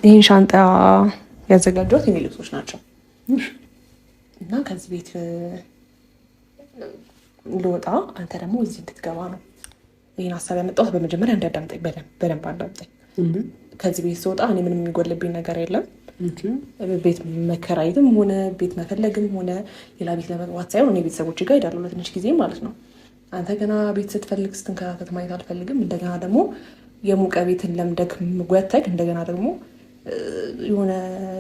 ይሄን ሻንጣ ያዘጋጇት የኔ ልብሶች ናቸው እና ከዚህ ቤት ልወጣ አንተ ደግሞ እዚህ እንድትገባ ነው ይሄን ሀሳብ ያመጣሁት። በመጀመሪያ እንዳዳምጠኝ በደንብ አዳምጠኝ። ከዚህ ቤት ስወጣ እኔ ምንም የሚጎልብኝ ነገር የለም። ቤት መከራየትም ሆነ ቤት መፈለግም ሆነ ሌላ ቤት ለመግባት ሳይሆን እኔ ቤተሰቦች ጋር ሄዳለሁ ለትንሽ ጊዜ ማለት ነው። አንተ ገና ቤት ስትፈልግ ስትንከራተት ማየት አልፈልግም። እንደገና ደግሞ የሙቀ ቤትን ለምደክ ወተክ እንደገና ደግሞ የሆነ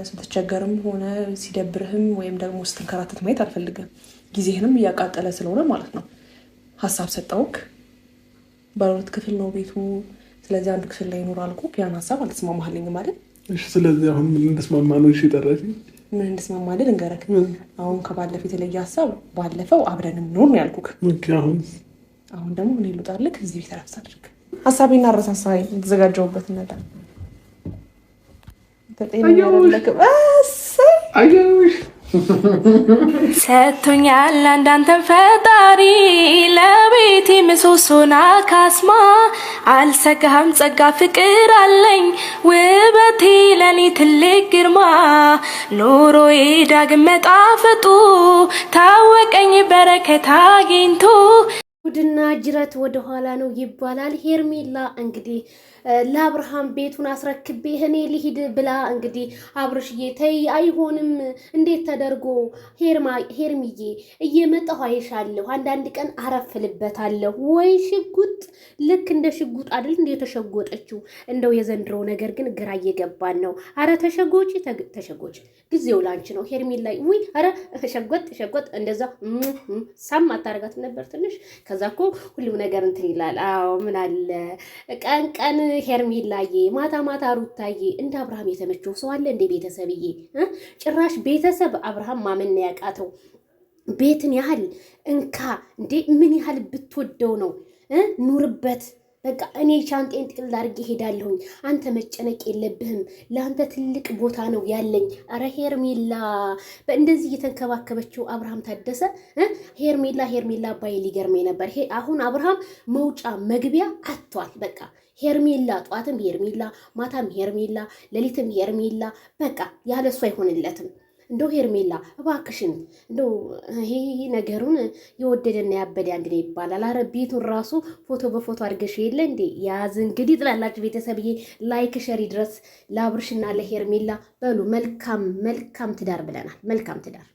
ስትቸገርም ሆነ ሲደብርህም ወይም ደግሞ ስትንከራተት ማየት አልፈልግም። ጊዜህንም እያቃጠለ ስለሆነ ማለት ነው። ሀሳብ ሰጠውክ። ባለሁለት ክፍል ነው ቤቱ። ስለዚህ አንዱ ክፍል ላይ ይኖር አልኩ። ያን ሀሳብ አልተስማማህልኝም ማለት እሺ። ስለዚህ አሁን ምን እንደስማማ ነው? እሺ ጠራሽኝ። ምን እንደስማማልህ ልንገርህ። አሁን ከባለፈው የተለየ ሀሳብ ባለፈው አብረን እንኖር ነው ያልኩህ። ኦኬ። አሁን ደግሞ እኔ ልውጣልህ። እዚህ ቤት ረፍት አድርግ። ሀሳቤና አረሳሳይ የተዘጋጀሁበት ነገር ሰጥቶኛል አንዳንተን ፈጣሪ ለቤቴ ምሰሶና ካስማ አልሰጋም ጸጋ ፍቅር አለኝ ውበቴ ለኔ ትልቅ ግርማ ኑሮዬ ዳግም መጣፈጡ ታወቀኝ በረከት አግኝቶ ውድና ጅረት ወደ ኋላ ነው ይባላል። ሄርሜላ እንግዲህ ለአብርሃም ቤቱን አስረክቤ እኔ ልሂድ ብላ እንግዲህ አብርሽዬ ተይ አይሆንም፣ እንዴት ተደርጎ ሄርሚዬ እየመጣሁ አይሻለሁ፣ አንዳንድ ቀን አረፍልበታለሁ። ወይ ሽጉጥ ልክ እንደ ሽጉጥ አይደል እንደ ተሸጎጠችው። እንደው የዘንድሮ ነገር ግን ግራ እየገባን ነው። አረ ተሸጎጪ ጊዜው ላንቺ ነው ሄርሜላ። ውይ አረ ሸጎጥ እንደዛ ሳም አታረጋት ነበር ትንሽ። ከዛ እኮ ሁሉም ነገር እንትን ይላል። አዎ ምን አለ ቀን ሄርሜላዬ ማታ ሩታዬ እንደ አብርሃም የተመቸው ሰው አለ እንደ ቤተሰብዬ? ጭራሽ ቤተሰብ አብርሃም ማመን ያቃተው ቤትን ያህል እንካ እንዴ! ምን ያህል ብትወደው ነው ኑርበት። በቃ እኔ ሻንጤን ጥቅል አድርጌ ሄዳለሁኝ። አንተ መጨነቅ የለብህም። ለአንተ ትልቅ ቦታ ነው ያለኝ። አረ ሄርሜላ በእንደዚህ እየተንከባከበችው አብርሃም ታደሰ ሄርሜላ አባዬ ሊገርመኝ ነበር። አሁን አብርሃም መውጫ መግቢያ አጥቷል። በቃ ሄርሜላ ጧትም ሄርሜላ ማታም ሄርሜላ ሌሊትም ሄርሜላ በቃ ያለሱ አይሆንለትም። እንደው ሄርሜላ እባክሽን እንደው ይሄ ነገሩን የወደደና ያበደ አንድ ነው ይባላል። አረ ቤቱን ራሱ ፎቶ በፎቶ አድርገሽ የለ እንዴ ያዝ እንግዲህ ጥላላችሁ ቤተሰብዬ። ላይክ ሸሪ ድረስ ለአብርሽና ለሄርሜላ በሉ መልካም ትዳር ብለናል። መልካም ትዳር